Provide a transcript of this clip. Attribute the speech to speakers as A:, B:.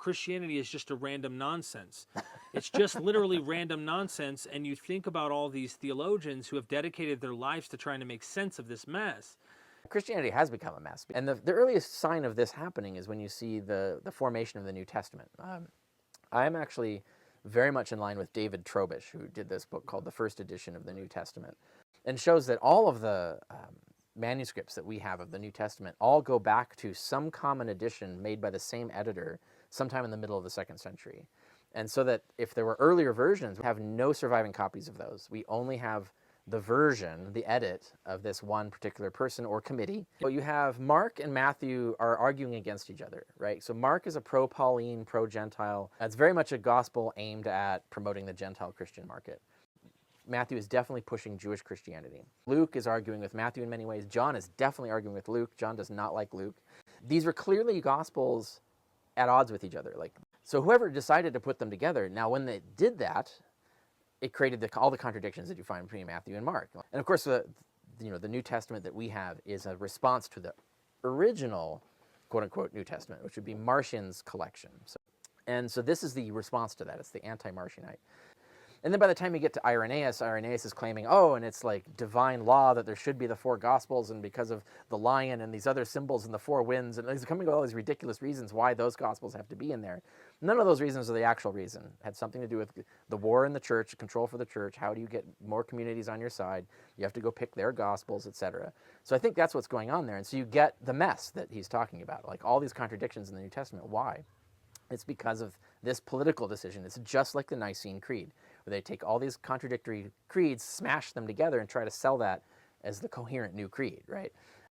A: Christianity is just a random nonsense. It's just literally random nonsense. And you think about all these theologians who have dedicated their lives to trying to make sense of this mess.
B: Christianity has become a mess. And the earliest sign of this happening is when you see the formation of the New Testament. I'm actually very much in line with David Trobisch, who did this book called The First Edition of the New Testament, and shows that all of the manuscripts that we have of the New Testament all go back to some common edition made by the same editor sometime in the middle of the 2nd century. And so that if there were earlier versions, we have no surviving copies of those. We only have the version, the edit of this one particular person or committee. So you have Mark and Matthew are arguing against each other, right? So Mark is a pro-Pauline, pro-Gentile. It's very much a gospel aimed at promoting the Gentile Christian market. Matthew is definitely pushing Jewish Christianity. Luke is arguing with Matthew in many ways. John is definitely arguing with Luke. John does not like Luke. These were clearly gospels at odds with each other. So whoever decided to put them together, now when they did that, it created all the contradictions that you find between Matthew and Mark. And of course, the New Testament that we have is a response to the original, quote-unquote, New Testament, which would be Marcion's collection. So this is the response to that. It's the anti-Marcionite. And then by the time you get to Irenaeus, Irenaeus is claiming, oh, and it's like divine law that there should be the 4 Gospels, and because of the lion and these other symbols and the 4 winds, and he's coming up with all these ridiculous reasons why those Gospels have to be in there. None of those reasons are the actual reason. It had something to do with the war in the church, control for the church, how do you get more communities on your side, you have to go pick their Gospels, etc. So I think that's what's going on there, and so you get the mess that he's talking about, like all these contradictions in the New Testament. Why? It's because of this political decision. It's just like the Nicene Creed, where they take all these contradictory creeds, smash them together, and try to sell that as the coherent new creed, right?